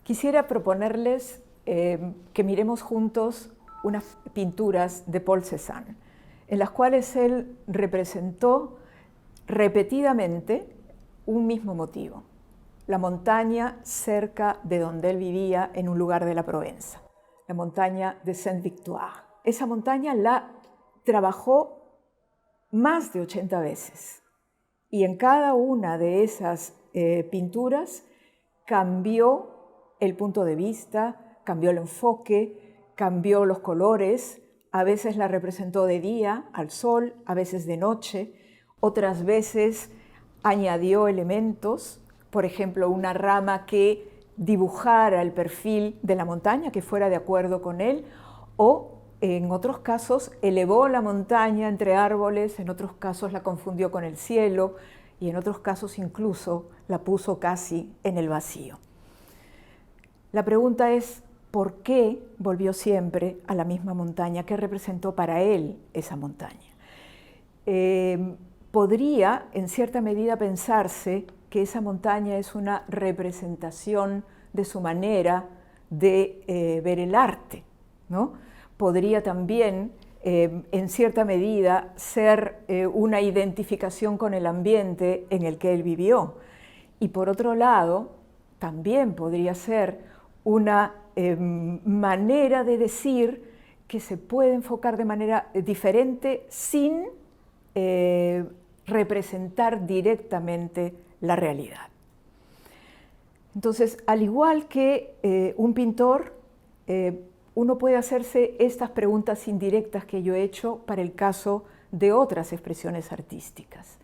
Quisiera proponerles que miremos juntos unas pinturas de Paul Cézanne, en las cuales él representó repetidamente un mismo motivo: la montaña cerca de donde él vivía, en un lugar de la Provenza, la montaña de Sainte-Victoire. Esa montaña la trabajó más de 80 veces, y en cada una de esas pinturas cambió el punto de vista, cambió el enfoque, cambió los colores. A veces la representó de día, al sol, a veces de noche, otras veces añadió elementos, por ejemplo, una rama que dibujara el perfil de la montaña, que fuera de acuerdo con él, o en otros casos elevó la montaña entre árboles, en otros casos la confundió con el cielo, y en otros casos incluso la puso casi en el vacío. La pregunta es, ¿por qué volvió siempre a la misma montaña? ¿Qué representó para él esa montaña? Podría, en cierta medida, pensarse que esa montaña es una representación de su manera de ver el arte, ¿no? Podría también, en cierta medida, ser una identificación con el ambiente en el que él vivió. Y por otro lado, también podría ser una manera de decir que se puede enfocar de manera diferente sin representar directamente la realidad. Entonces, al igual que un pintor, uno puede hacerse estas preguntas indirectas que yo he hecho para el caso de otras expresiones artísticas.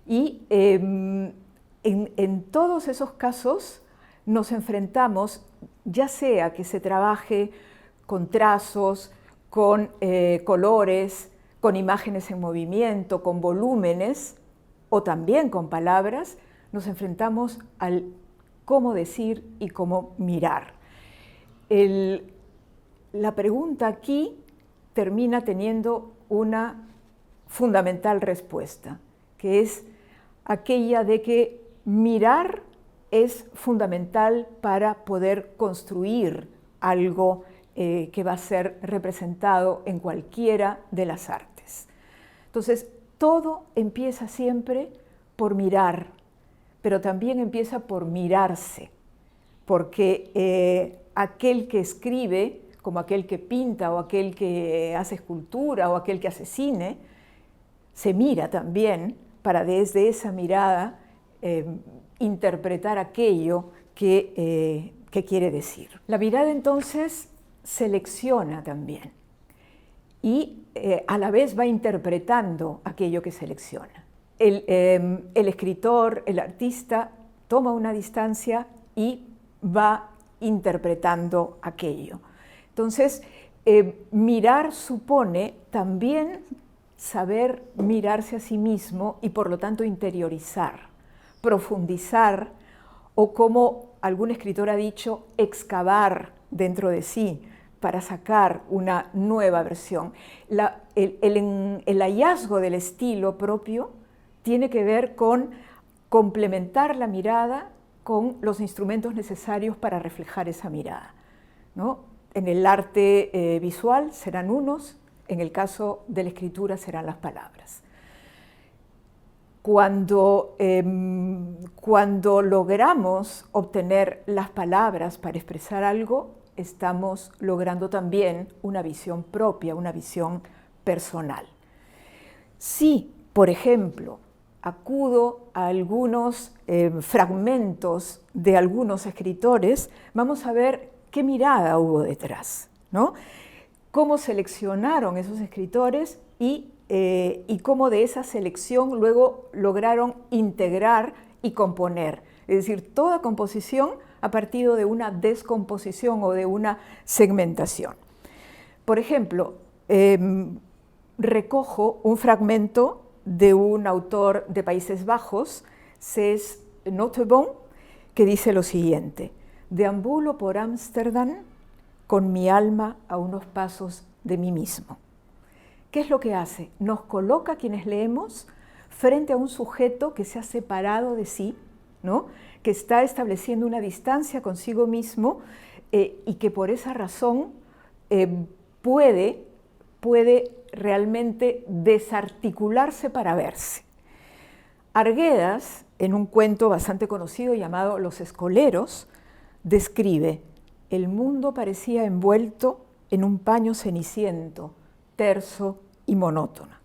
Y en todos esos casos nos enfrentamos, ya sea que se trabaje con trazos, con colores, con imágenes en movimiento, con volúmenes o también con palabras, nos enfrentamos al cómo decir y cómo mirar. La pregunta aquí termina teniendo una fundamental respuesta, que es aquella de que mirar es fundamental para poder construir algo que va a ser representado en cualquiera de las artes. Entonces, todo empieza siempre por mirar, pero también empieza por mirarse, porque aquel que escribe, como aquel que pinta o aquel que hace escultura o aquel que hace cine, se mira también para desde esa mirada interpretar aquello que quiere decir. La mirada entonces selecciona también y a la vez va interpretando aquello que selecciona. El escritor, el artista, toma una distancia y va interpretando aquello. Entonces, mirar supone también saber mirarse a sí mismo y por lo tanto interiorizar, profundizar o, como algún escritor ha dicho, excavar dentro de sí para sacar una nueva versión. El hallazgo del estilo propio tiene que ver con complementar la mirada con los instrumentos necesarios para reflejar esa mirada, ¿no? En el arte visual serán unos, en el caso de la escritura serán las palabras. Cuando logramos obtener las palabras para expresar algo, estamos logrando también una visión propia, una visión personal. Si, por ejemplo, acudo a algunos fragmentos de algunos escritores, vamos a ver qué mirada hubo detrás, ¿no? Cómo seleccionaron esos escritores y cómo de esa selección luego lograron integrar y componer. Es decir, toda composición a partir de una descomposición o de una segmentación. Por ejemplo, recojo un fragmento de un autor de Países Bajos, Cees Notteboom, que dice lo siguiente: deambulo por Ámsterdam con mi alma a unos pasos de mí mismo. ¿Qué es lo que hace? Nos coloca, quienes leemos, frente a un sujeto que se ha separado de sí ¿no? Que está estableciendo una distancia consigo mismo y que por esa razón puede realmente desarticularse para verse. Arguedas, en un cuento bastante conocido llamado Los Escoleros, describe: el mundo parecía envuelto en un paño ceniciento, terso y monótono.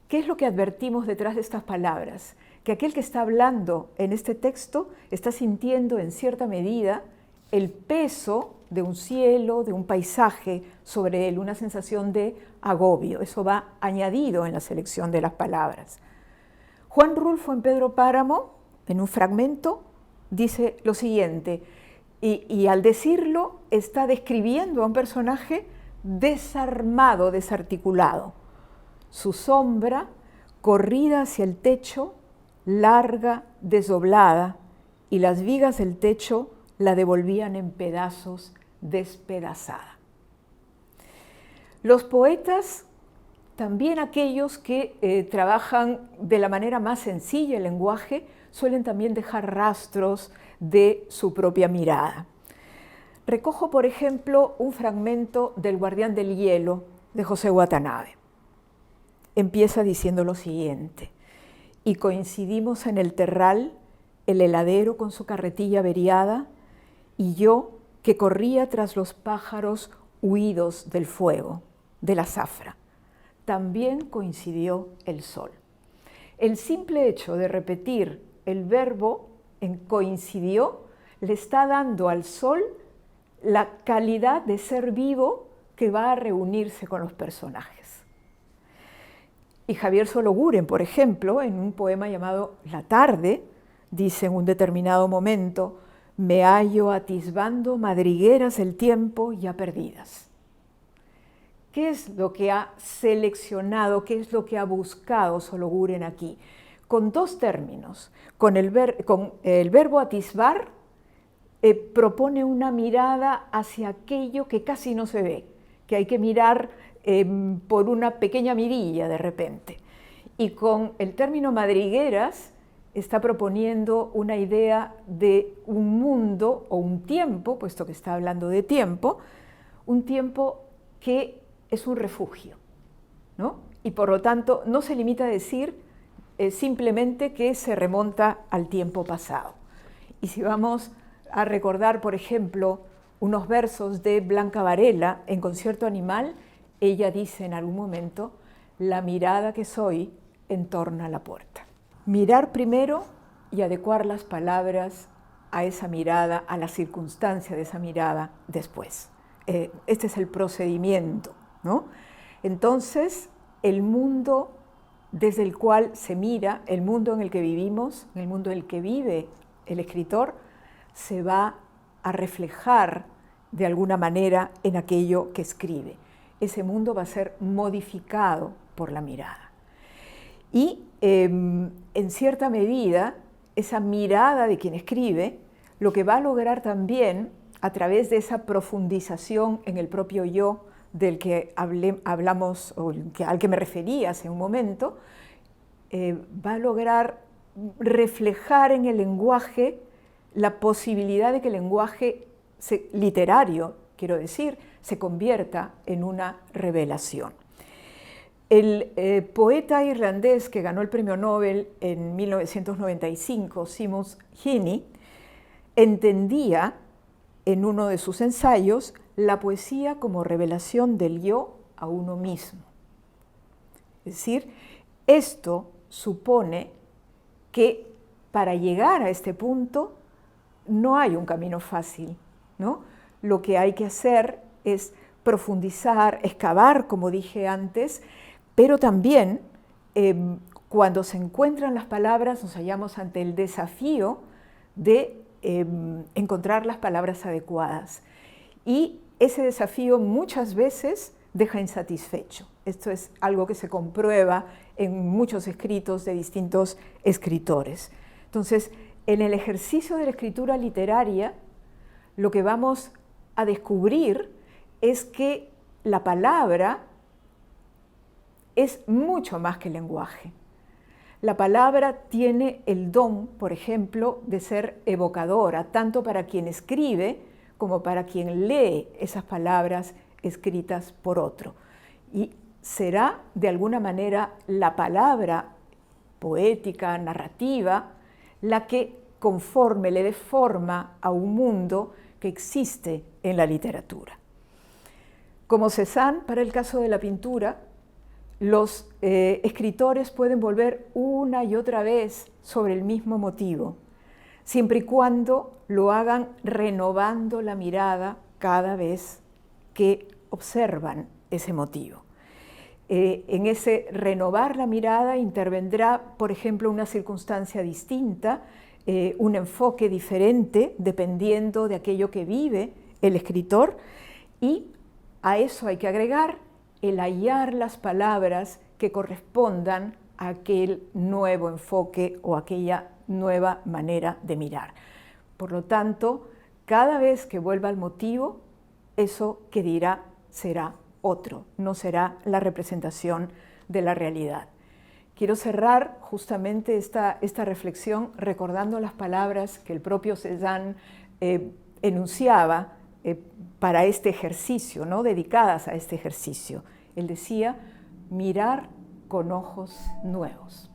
¿Qué es lo que advertimos detrás de estas palabras? Que aquel que está hablando en este texto está sintiendo en cierta medida el peso de un cielo, de un paisaje sobre él, una sensación de agobio. Eso va añadido en la selección de las palabras. Juan Rulfo en Pedro Páramo, en un fragmento, dice lo siguiente, y al decirlo está describiendo a un personaje desarmado, desarticulado. Su sombra, corrida hacia el techo, larga, desdoblada, y las vigas del techo la devolvían en pedazos, despedazada. Los poetas, también aquellos que trabajan de la manera más sencilla el lenguaje, suelen también dejar rastros de su propia mirada. Recojo, por ejemplo, un fragmento del Guardián del Hielo de José Watanabe. Empieza diciendo lo siguiente: y coincidimos en el terral, el heladero con su carretilla averiada, y yo que corría tras los pájaros huidos del fuego, de la zafra. También coincidió el sol. El simple hecho de repetir el verbo en coincidió le está dando al sol la calidad de ser vivo que va a reunirse con los personajes. Y Javier Sologuren, por ejemplo, en un poema llamado La tarde, dice en un determinado momento: me hallo atisbando madrigueras del tiempo ya perdidas. ¿Qué es lo que ha seleccionado, qué es lo que ha buscado Sologuren aquí? Con dos términos. Con el verbo atisbar propone una mirada hacia aquello que casi no se ve, que hay que mirar por una pequeña mirilla de repente. Y con el término madrigueras está proponiendo una idea de un mundo o un tiempo, puesto que está hablando de tiempo, un tiempo que es un refugio, ¿no? Y por lo tanto no se limita a decir simplemente que se remonta al tiempo pasado. Y si vamos a recordar, por ejemplo, unos versos de Blanca Varela en Concierto Animal, ella dice en algún momento: la mirada que soy entorna la puerta. Mirar primero y adecuar las palabras a esa mirada, a la circunstancia de esa mirada después. Este es el procedimiento, ¿no? Entonces, el mundo desde el cual se mira, el mundo en el que vivimos, el mundo en el que vive el escritor, se va a reflejar de alguna manera en aquello que escribe. Ese mundo va a ser modificado por la mirada. Y en cierta medida, esa mirada de quien escribe, lo que va a lograr también, a través de esa profundización en el propio yo del que hablamos, o al que me refería hace un momento, va a lograr reflejar en el lenguaje la posibilidad de que el lenguaje literario, quiero decir, se convierta en una revelación. El poeta irlandés que ganó el premio Nobel en 1995, Seamus Heaney, entendía en uno de sus ensayos la poesía como revelación del yo a uno mismo. Es decir, esto supone que para llegar a este punto no hay un camino fácil, ¿no? Lo que hay que hacer es profundizar, excavar, como dije antes, pero también cuando se encuentran las palabras nos hallamos ante el desafío de encontrar las palabras adecuadas. Y ese desafío muchas veces deja insatisfecho. Esto es algo que se comprueba en muchos escritos de distintos escritores. Entonces, en el ejercicio de la escritura literaria, lo que vamos a descubrir es que la palabra es mucho más que el lenguaje. La palabra tiene el don, por ejemplo, de ser evocadora, tanto para quien escribe como para quien lee esas palabras escritas por otro. Y será, de alguna manera, la palabra poética, narrativa, la que conforme le dé forma a un mundo que existe en la literatura. Como Cézanne, para el caso de la pintura, los escritores pueden volver una y otra vez sobre el mismo motivo, siempre y cuando lo hagan renovando la mirada cada vez que observan ese motivo. En ese renovar la mirada intervendrá, por ejemplo, una circunstancia distinta, un enfoque diferente, dependiendo de aquello que vive el escritor, y a eso hay que agregar el hallar las palabras que correspondan a aquel nuevo enfoque o aquella nueva manera de mirar. Por lo tanto, cada vez que vuelva al motivo, eso que dirá será otro, no será la representación de la realidad. Quiero cerrar justamente esta reflexión recordando las palabras que el propio Cézanne enunciaba para este ejercicio, ¿no? Dedicadas a este ejercicio. Él decía, mirar con ojos nuevos.